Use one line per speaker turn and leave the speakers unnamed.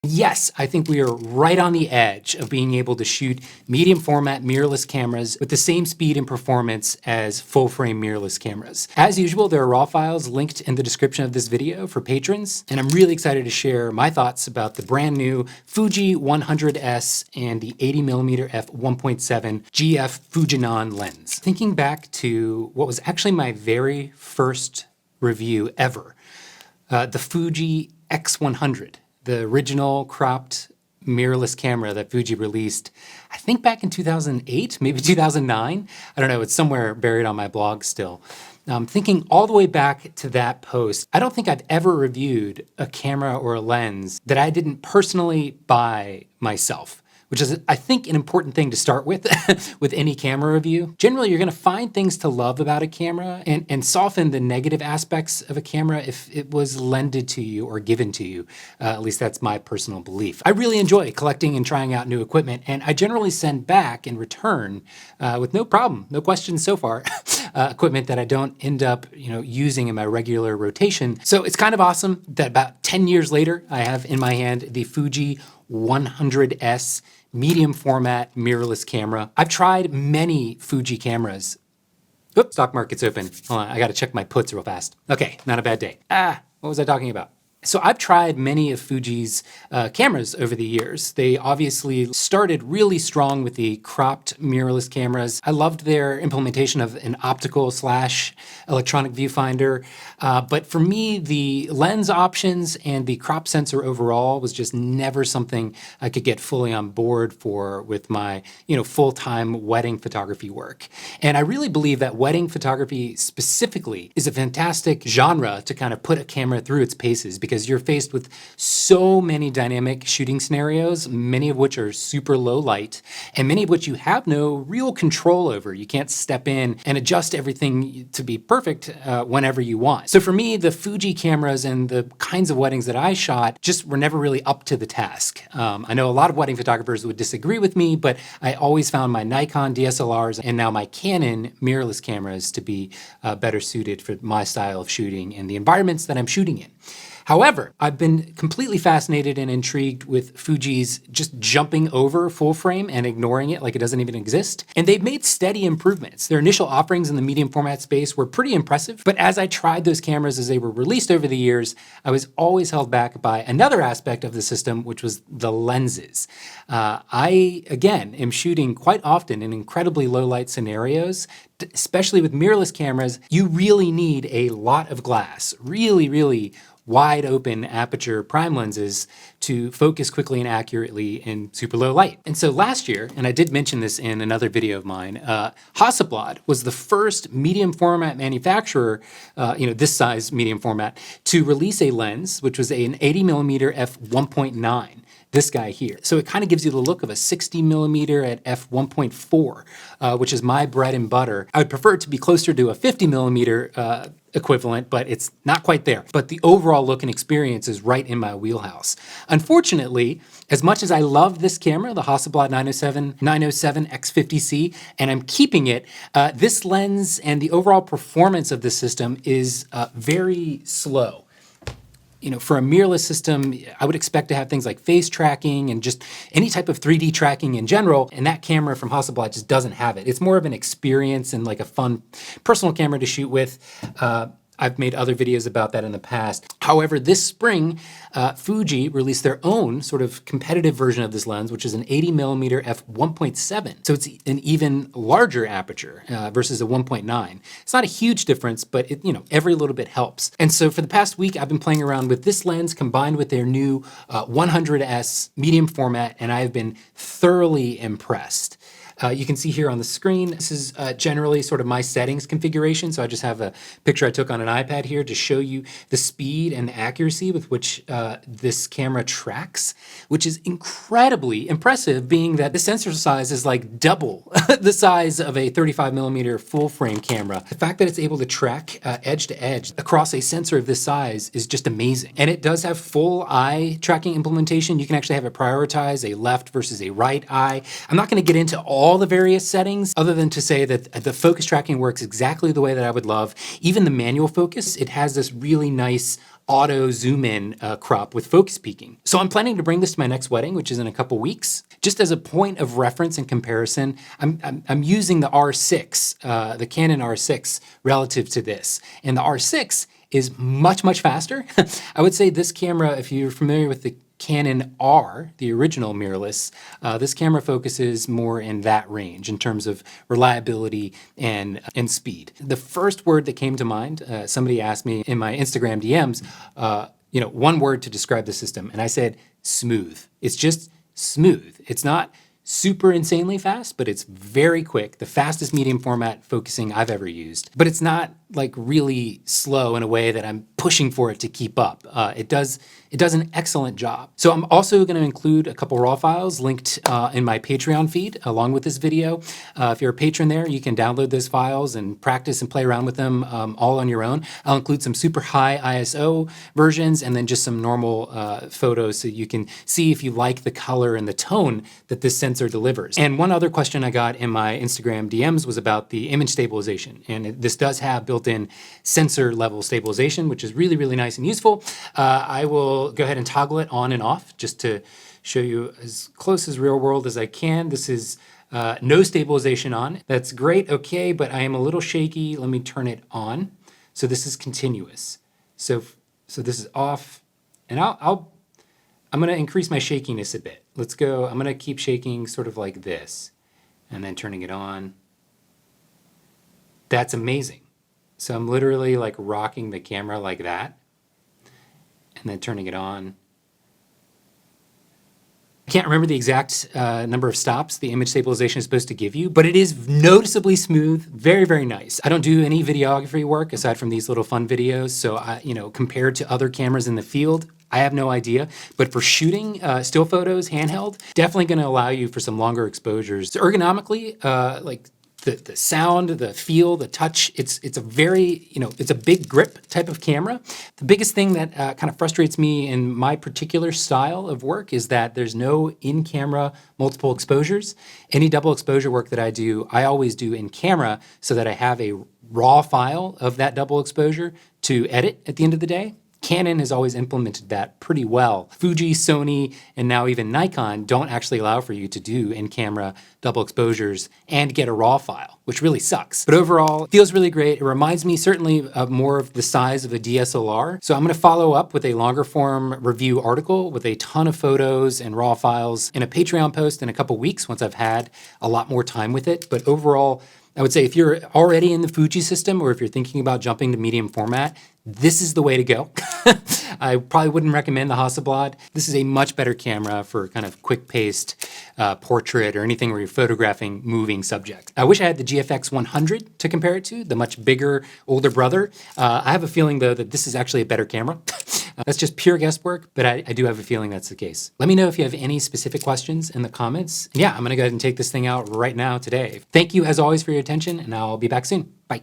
Yes, I think we are right on the edge of being able to shoot medium format mirrorless cameras with the same speed and performance as full frame mirrorless cameras. As usual, there are raw files linked in the description of this video for patrons, and I'm really excited to share my thoughts about the brand new Fuji 100S and the 80mm f1.7 GF Fujinon lens. Thinking back to what was actually my very first review ever, the Fuji X100. The original cropped mirrorless camera that Fuji released, I think back in 2008, maybe 2009. I don't know, it's somewhere buried on my blog still. Thinking all the way back to that post, I don't think I've ever reviewed a camera or a lens that I didn't personally buy myself, which is, I think, an important thing to start with with any camera review. Generally, you're gonna find things to love about a camera and soften the negative aspects of a camera if it was lended to you or given to you. At least that's my personal belief. I really enjoy collecting and trying out new equipment, and I generally send back in return, with no problem, no questions so far, equipment that I don't end up using in my regular rotation. So it's kind of awesome that about 10 years later, I have in my hand the Fuji 100S medium format mirrorless camera. I've tried many Fuji cameras. Oops, stock market's open. Hold on, I gotta check my puts real fast. Okay, not a bad day. What was I talking about? So I've tried many of Fuji's cameras over the years. They obviously started really strong with the cropped mirrorless cameras. I loved their implementation of an optical / electronic viewfinder. But for me, the lens options and the crop sensor overall was just never something I could get fully on board for with my full-time wedding photography work. And I really believe that wedding photography specifically is a fantastic genre to kind of put a camera through its paces, because you're faced with so many dynamic shooting scenarios, many of which are super low light, and many of which you have no real control over. You can't step in and adjust everything to be perfect whenever you want. So for me, the Fuji cameras and the kinds of weddings that I shot just were never really up to the task. I know a lot of wedding photographers would disagree with me, but I always found my Nikon DSLRs and now my Canon mirrorless cameras to be better suited for my style of shooting and the environments that I'm shooting in. However, I've been completely fascinated and intrigued with Fuji's just jumping over full frame and ignoring it like it doesn't even exist. And they've made steady improvements. Their initial offerings in the medium format space were pretty impressive, but as I tried those cameras as they were released over the years, I was always held back by another aspect of the system, which was the lenses. I, again, am shooting quite often in incredibly low light scenarios. Especially with mirrorless cameras, you really need a lot of glass, really wide open aperture prime lenses to focus quickly and accurately in super low light. And so last year, and I did mention this in another video of mine, Hasselblad was the first medium format manufacturer, this size medium format, to release a lens, which was an 80mm f1.9. This guy here. So it kind of gives you the look of a 60mm at f1.4, which is my bread and butter. I would prefer it to be closer to a 50mm equivalent, but it's not quite there. But the overall look and experience is right in my wheelhouse. Unfortunately, as much as I love this camera, the Hasselblad 907 X50C, and I'm keeping it, this lens and the overall performance of the system is very slow. For a mirrorless system, I would expect to have things like face tracking and just any type of 3D tracking in general, and that camera from Hasselblad just doesn't have it. It's more of an experience and like a fun personal camera to shoot with. I've made other videos about that in the past. However, this spring, Fuji released their own sort of competitive version of this lens, which is an 80mm f1.7. So it's an even larger aperture versus a 1.9. It's not a huge difference, but every little bit helps. And so for the past week, I've been playing around with this lens combined with their new 100S medium format, and I have been thoroughly impressed. You can see here on the screen, this is generally sort of my settings configuration. So I just have a picture I took on an iPad here to show you the speed and the accuracy with which this camera tracks, which is incredibly impressive, being that the sensor size is like double the size of a 35mm full frame camera. The fact that it's able to track edge to edge across a sensor of this size is just amazing. And it does have full eye tracking implementation. You can actually have it prioritize a left versus a right eye. I'm not going to get into all the various settings other than to say that the focus tracking works exactly the way that I would love. Even the manual focus, it has this really nice auto zoom in crop with focus peaking. So I'm planning to bring this to my next wedding, which is in a couple weeks. Just as a point of reference and comparison, I'm using the R6, the Canon R6 relative to this. And the R6 is much, much faster. I would say this camera, if you're familiar with the Canon R, the original mirrorless, this camera focuses more in that range in terms of reliability and speed. The first word that came to mind, somebody asked me in my Instagram DMs, one word to describe the system, and I said smooth. It's just smooth. It's not super insanely fast, but it's very quick, the fastest medium format focusing I've ever used. But it's not like really slow in a way that I'm pushing for it to keep up. It does an excellent job. So I'm also going to include a couple raw files linked in my Patreon feed along with this video. If you're a patron there, you can download those files and practice and play around with them all on your own. I'll include some super high ISO versions and then just some normal photos so you can see if you like the color and the tone that this sensor delivers. And one other question I got in my Instagram DMs was about the image stabilization. And this does have built-in sensor level stabilization, which is really, really nice and useful. I will go ahead and toggle it on and off just to show you as close as real world as I can. This is no stabilization on. That's great, okay, but I am a little shaky. Let me turn it on. So this is continuous. So this is off, and I'm gonna increase my shakiness a bit. Let's go, I'm gonna keep shaking sort of like this, and then turning it on. That's amazing. So I'm literally like rocking the camera like that, and then turning it on. I can't remember the exact number of stops the image stabilization is supposed to give you, but it is noticeably smooth, very, very nice. I don't do any videography work aside from these little fun videos, so compared to other cameras in the field, I have no idea. But for shooting still photos, handheld, definitely going to allow you for some longer exposures. So ergonomically, the sound, the feel, the touch, it's a very, it's a big grip type of camera. The biggest thing that kind of frustrates me in my particular style of work is that there's no in-camera multiple exposures. Any double exposure work that I do, I always do in camera so that I have a raw file of that double exposure to edit at the end of the day. Canon has always implemented that pretty well. Fuji, Sony, and now even Nikon don't actually allow for you to do in-camera double exposures and get a raw file, which really sucks. But overall, it feels really great. It reminds me certainly of more of the size of a DSLR. So I'm gonna follow up with a longer form review article with a ton of photos and raw files in a Patreon post in a couple weeks once I've had a lot more time with it. But overall, I would say if you're already in the Fuji system or if you're thinking about jumping to medium format, this is the way to go. I probably wouldn't recommend the Hasselblad. This is a much better camera for kind of quick-paced portrait or anything where you're photographing moving subjects. I wish I had the GFX 100 to compare it to, the much bigger, older brother. I have a feeling, though, that this is actually a better camera. That's just pure guesswork, but I do have a feeling that's the case. Let me know if you have any specific questions in the comments. And yeah, I'm gonna go ahead and take this thing out right now today. Thank you, as always, for your attention, and I'll be back soon. Bye.